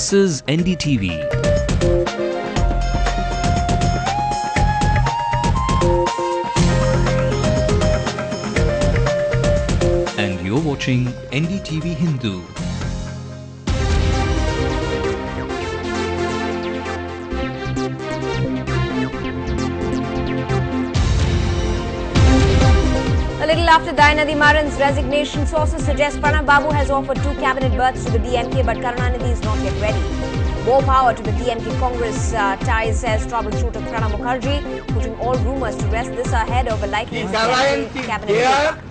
This is NDTV. And you're watching Ndtv-Hindu. A little after Ndtv-Hindu's resignation, sources suggest Pranav Babu has offered 2 cabinet berths to the DMK, but Karunanidhi is not yet ready. More power to the DMK Congress ties, says troubleshooter Pranav Mukherjee, putting all rumours to rest. This ahead of a likely cabinet there.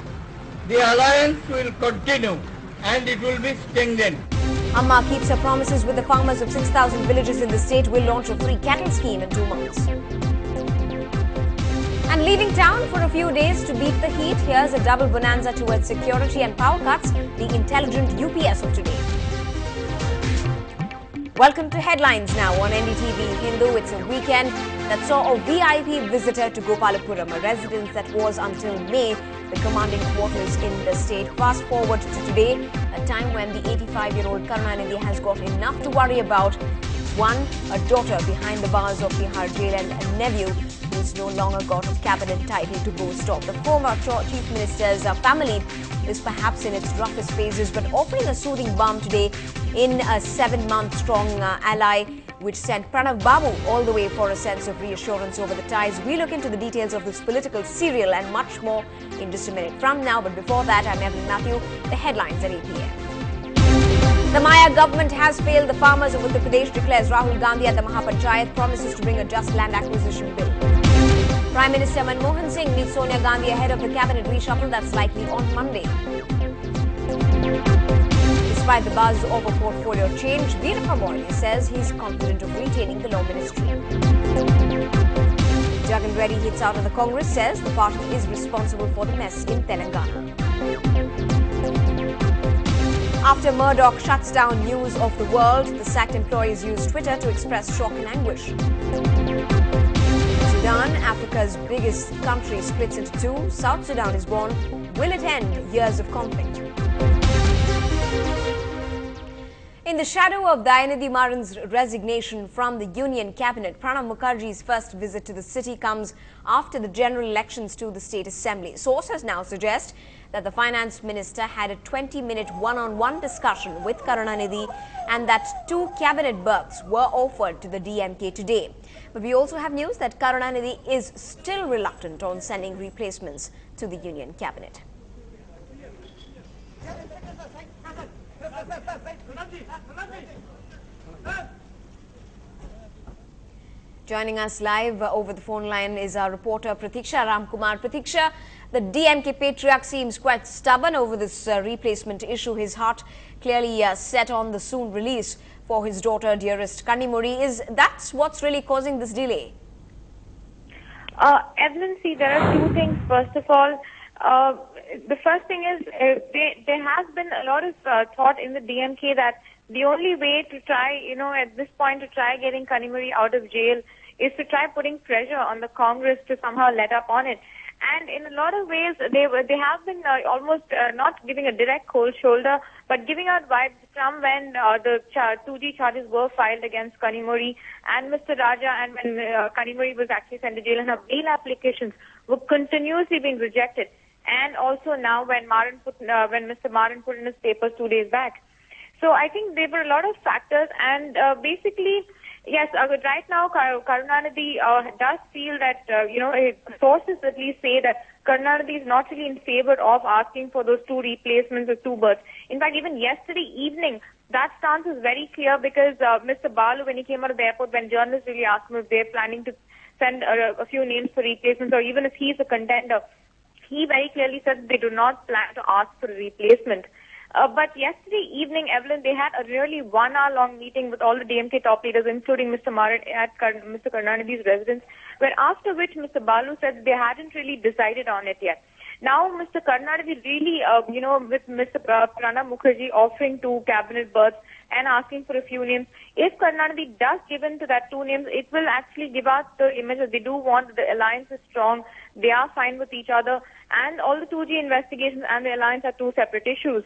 The alliance will continue and it will be strengthened. Amma keeps her promises with the farmers of 6,000 villages in the state. Will launch a free cattle scheme in 2 months. And leaving town for a few days to beat the heat, here's a double bonanza towards security and power cuts, the intelligent UPS of today. Welcome to Headlines now on Ndtv-Hindu. It's a weekend that saw a VIP visitor to Gopalapuram, a residence that was until May the commanding quarters in the state. Fast forward to today, a time when the 85-year-old Karunanidhi has got enough to worry about. One, a daughter behind the bars of Bihar jail, and a nephew who's no longer got a cabinet title to boast of. The former chief minister's family is perhaps in its roughest phases, but offering a soothing balm today in a 7-month-strong ally, which sent Pranav Babu all the way for a sense of reassurance over the ties. We look into the details of this political serial and much more in just a minute from now. But before that, I'm Evelyn Matthew. The headlines at 8 p.m. The Maya government has failed the farmers of Uttar Pradesh, declares Rahul Gandhi at the Mahapanchayat, promises to bring a just land acquisition bill. Prime Minister Manmohan Singh meets Sonia Gandhi ahead of the cabinet reshuffle that's likely on Monday. Despite the buzz of a portfolio change, Veerappa Moily says he's confident of retaining the law ministry. Jagan Reddy hits out of the Congress, says the party is responsible for the mess in Telangana. After Murdoch shuts down news of the world, the sacked employees use Twitter to express shock and anguish. Sudan, Africa's biggest country, splits into 2. South Sudan is born. Will it end years of conflict? In the shadow of Ndtv-Hindu's resignation from the Union Cabinet, Pranav Mukherjee's first visit to the city comes after the general elections to the State Assembly. Sources now suggest that the Finance Minister had a 20-minute one-on-one discussion with Karunanidhi and that 2 cabinet berths were offered to the DMK today. But we also have news that Karunanidhi is still reluctant on sending replacements to the Union Cabinet. Joining us live over the phone line is our reporter Pratiksha Ramkumar. Pratiksha, the DMK patriarch seems quite stubborn over this replacement issue. His heart clearly set on the soon release for his daughter, dearest Kanimuri. That's what's really causing this delay? Evelyn, see, there are 2 things. First of all, the first thing is there has been a lot of thought in the DMK that the only way to try, at this point to try getting Kanimuri out of jail is to try putting pressure on the Congress to somehow let up on it. And in a lot of ways, they have been almost not giving a direct cold shoulder, but giving out vibes from when the 2G charges were filed against Kanimuri and Mr. Raja, and when Kanimuri was actually sent to jail, and her bail applications were continuously being rejected. And also now when Mr. Maran put in his papers 2 days back. So I think there were a lot of factors, and basically, yes, right now Karunanidhi does feel that, sources at least say that Karunanidhi is not really in favor of asking for those 2 replacements or 2 berths. In fact, even yesterday evening, that stance is very clear because Mr. Balu, when he came out of the airport, when journalists really asked him if they're planning to send a few names for replacements or even if he's a contender, he very clearly said they do not plan to ask for a replacement. But yesterday evening, Evelyn, they had a really 1-hour-long meeting with all the DMK top leaders, including Mr. Maran at Mr. Karunanidhi's residence, where after which Mr. Balu said they hadn't really decided on it yet. Now, Mr. Karunanidhi really, with Mr. Pranav Mukherjee offering 2 cabinet berths and asking for a few names, if Karunanidhi does give in to that 2 names, it will actually give out the image that they do want, the alliance is strong, they are fine with each other, and all the 2G investigations and the alliance are 2 separate issues.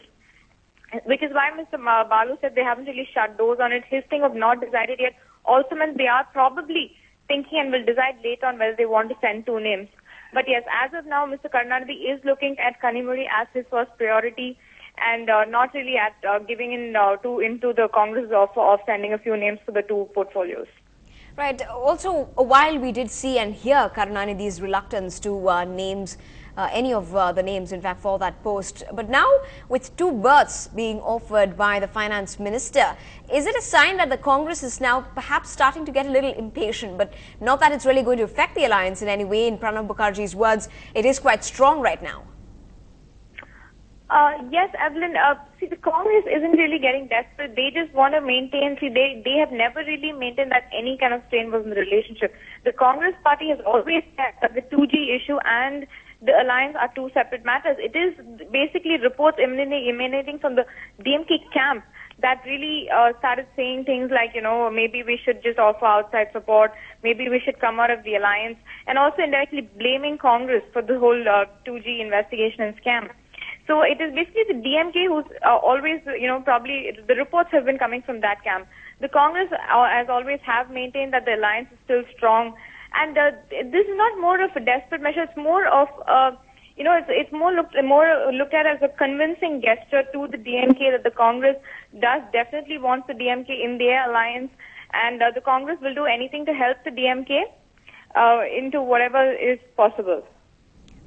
which is why Mr. Balu said they haven't really shut doors on it. His thing of not decided yet also means they are probably thinking and will decide later on whether they want to send 2 names. But yes, as of now, Mr. Karunanidhi is looking at Kanimuri as his first priority and not really at giving into the Congress of sending a few names to the 2 portfolios. Right. Also, while we did see and hear Karunanidhi's reluctance to names any of the names, in fact, for that post. But now, with 2 berths being offered by the finance minister, is it a sign that the Congress is now perhaps starting to get a little impatient? But not that it's really going to affect the alliance in any way. In Pranab Mukherjee's words, it is quite strong right now. Yes, Evelyn. See, the Congress isn't really getting desperate. They just want to maintain. See, they have never really maintained that any kind of strain was in the relationship. The Congress party has always said that the 2G issue and the alliance are 2 separate matters. It is basically reports emanating from the DMK camp that really started saying things like, maybe we should just offer outside support, maybe we should come out of the alliance, and also indirectly blaming Congress for the whole 2G investigation and scam. So it is basically the DMK who's always, probably the reports have been coming from that camp. The Congress, as always, have maintained that the alliance is still strong. And this is not more of a desperate measure. It's more of, it's more looked at as a convincing gesture to the DMK that the Congress does definitely wants the DMK in their alliance. And the Congress will do anything to help the DMK into whatever is possible.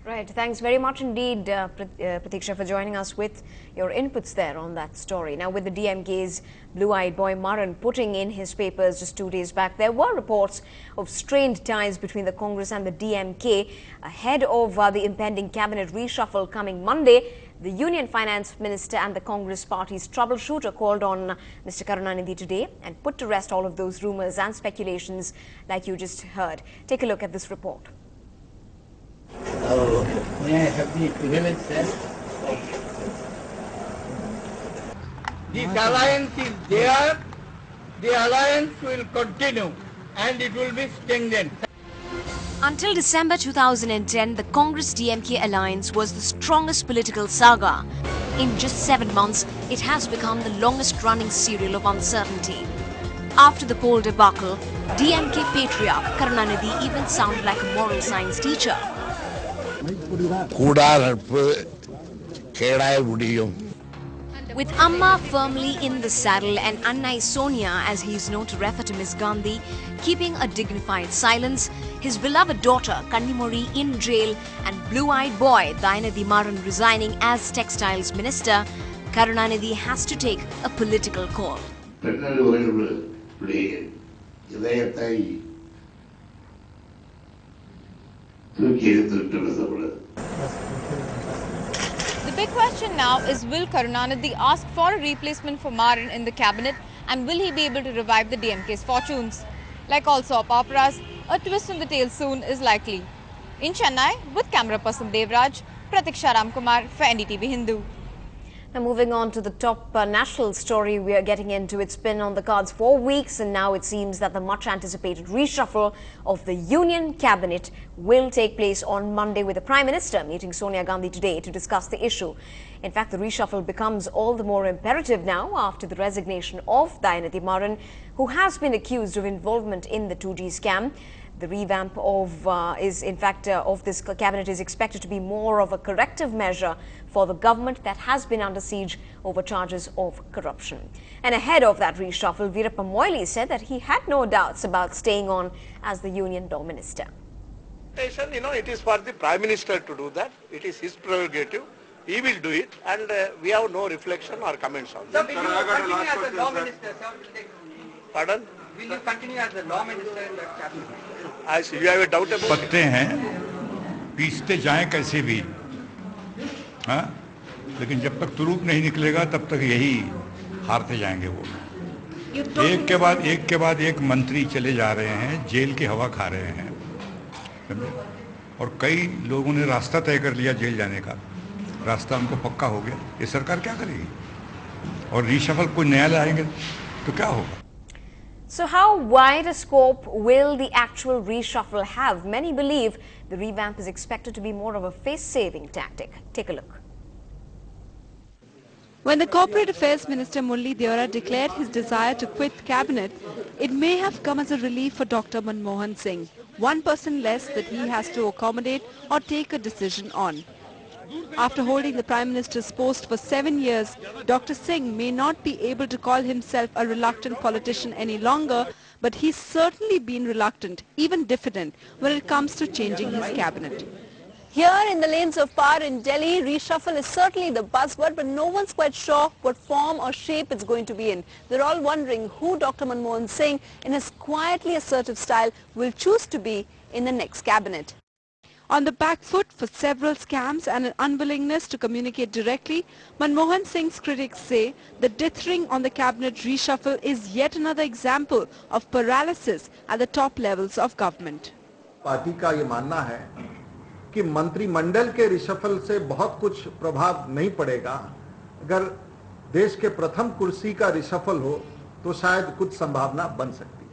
Right. Thanks very much indeed, Pratiksha, for joining us with your inputs there on that story. Now, with the DMK's blue-eyed boy Maran putting in his papers just 2 days back, there were reports of strained ties between the Congress and the DMK ahead of the impending cabinet reshuffle coming Monday. The Union Finance Minister and the Congress Party's troubleshooter called on Mr. Karunanidhi today and put to rest all of those rumours and speculations like you just heard. Take a look at this report. May I have the equivalent, sir? This alliance is there, the alliance will continue and it will be strengthened. Until December 2010, the Congress-DMK alliance was the strongest political saga. In just 7 months, it has become the longest-running serial of uncertainty. After the poll debacle, DMK patriarch Karunanidhi even sounded like a moral science teacher. With Amma firmly in the saddle and Annai Sonia, as he is known to refer to Miss Gandhi, keeping a dignified silence, his beloved daughter Kannimuri in jail and blue-eyed boy Dayanidhi Maran resigning as textiles minister, Karunanidhi has to take a political call. The big question now is, will Karunanidhi ask for a replacement for Maran in the cabinet, and will he be able to revive the DMK's fortunes? Like all soap operas, a twist in the tale soon is likely. In Chennai, with camera person Devraj, Pratiksha Ramkumar for NDTV Hindu. Now, moving on to the top national story we are getting into. It's been on the cards for weeks, and now it seems that the much-anticipated reshuffle of the Union Cabinet will take place on Monday, with the Prime Minister meeting Sonia Gandhi today to discuss the issue. In fact, the reshuffle becomes all the more imperative now after the resignation of Dayanidhi Maran, who has been accused of involvement in the 2G scam. The revamp of this cabinet is expected to be more of a corrective measure for the government that has been under siege over charges of corruption. And ahead of that reshuffle, Veerappa Moily said that he had no doubts about staying on as the Union Law Minister. It is for the Prime Minister to do that. It is his prerogative. He will do it, and we have no reflection or comments on that. So will you continue as the Law Minister, sir? Pardon? Will you continue as the Law Minister in the cabinet? I see. You have a doubt about it? पत्ते हैं, पीसते जाएं कैसे भी, हाँ? लेकिन जब तक तुरूप नहीं निकलेगा तब तक यही हारते जाएंगे वो। एक के बाद एक मंत्री चले जा रहे हैं, जेल की हवा खा रहे हैं, और कई लोगों ने रास्ता तय कर लिया जेल जाने का, रास्ता उनको पक्का हो गया। ये सरकार क्या करेगी? और रीशफल कोई नया लाएंगे तो क्या होगा? So how wide a scope will the actual reshuffle have? Many believe the revamp is expected to be more of a face-saving tactic. Take a look. When the Corporate Affairs Minister Murli Deora declared his desire to quit cabinet, it may have come as a relief for Dr. Manmohan Singh, one person less that he has to accommodate or take a decision on. After holding the Prime Minister's post for 7 years, Dr. Singh may not be able to call himself a reluctant politician any longer, but he's certainly been reluctant, even diffident, when it comes to changing his cabinet. Here in the lanes of power in Delhi, reshuffle is certainly the buzzword, but no one's quite sure what form or shape it's going to be in. They're all wondering who Dr. Manmohan Singh, in his quietly assertive style, will choose to be in the next cabinet. On the back foot for several scams and an unwillingness to communicate directly, Manmohan Singh's critics say the dithering on the cabinet reshuffle is yet another example of paralysis at the top levels of government. Party का ये मानना है कि मंत्रिमंडल के reshuffle से बहुत कुछ प्रभाव नहीं पड़ेगा। अगर देश के प्रथम कुर्सी का रिशफल हो तो शायद कुछ संभावना बन सकती है।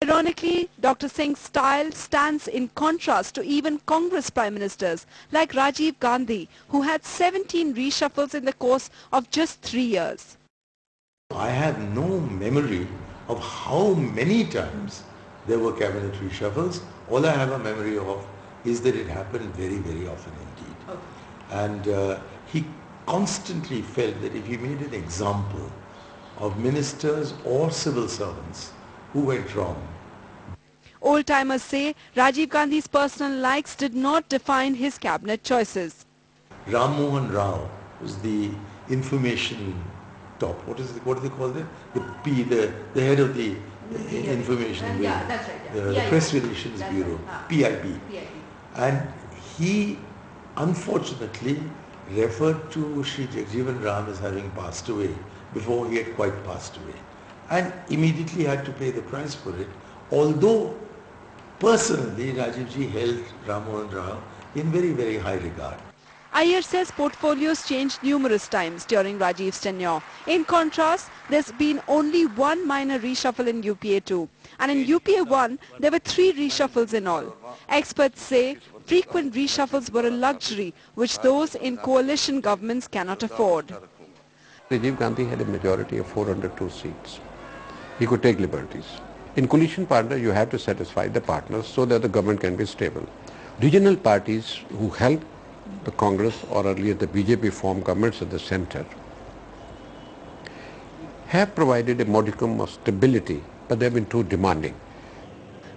Ironically, Dr. Singh's style stands in contrast to even Congress Prime Ministers like Rajiv Gandhi, who had 17 reshuffles in the course of just 3 years. I have no memory of how many times there were cabinet reshuffles. All I have a memory of is that it happened very, very often indeed. Okay. And he constantly felt that if he made an example of ministers or civil servants who went wrong. Old-timers say Rajiv Gandhi's personal likes did not define his cabinet choices. Ram Mohan Rao was the information top. What do they call it? The head of the information bureau. That's right. The press relations bureau, PIB. And he unfortunately referred to Shri Jagjeevan Ram as having passed away before he had quite passed away, and immediately had to pay the price for it, although personally Rajivji held Ram Mohan Rao in very, very high regard. Iyer says portfolios changed numerous times during Rajiv's tenure. In contrast, there's been only one minor reshuffle in UPA 2. And in UPA 1, there were 3 reshuffles in all. Experts say frequent reshuffles were a luxury which those in coalition governments cannot afford. Rajiv Gandhi had a majority of 402 seats. He could take liberties. In coalition partner, you have to satisfy the partners so that the government can be stable. Regional parties who help the Congress or earlier the BJP formed governments at the center have provided a modicum of stability, but they have been too demanding.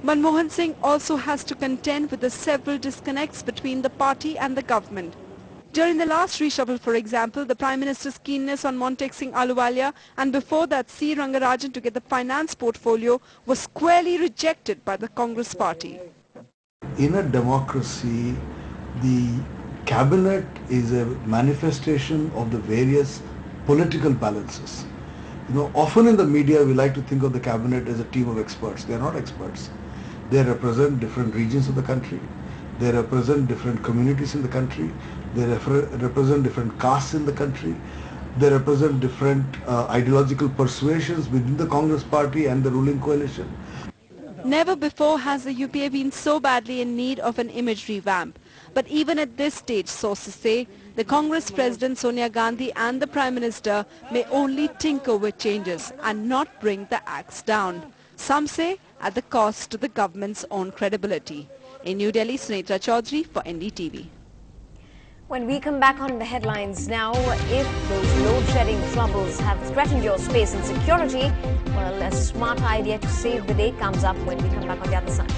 Manmohan Singh also has to contend with the several disconnects between the party and the government. During the last reshuffle, for example, the Prime Minister's keenness on Montek Singh Ahluwalia and before that C. Rangarajan to get the finance portfolio was squarely rejected by the Congress party. In a democracy, the cabinet is a manifestation of the various political balances. You know, often in the media we like to think of the cabinet as a team of experts. They are not experts. They represent different regions of the country. They represent different communities in the country. They represent different castes in the country. They represent different ideological persuasions within the Congress party and the ruling coalition. Never before has the UPA been so badly in need of an image revamp. But even at this stage, sources say, the Congress President Sonia Gandhi and the Prime Minister may only tinker with changes and not bring the axe down. Some say at the cost to the government's own credibility. In New Delhi, Sunetra Chaudhary for NDTV. When we come back on the headlines now, if those load-shedding troubles have threatened your space and security, well, a smart idea to save the day comes up when we come back on the other side.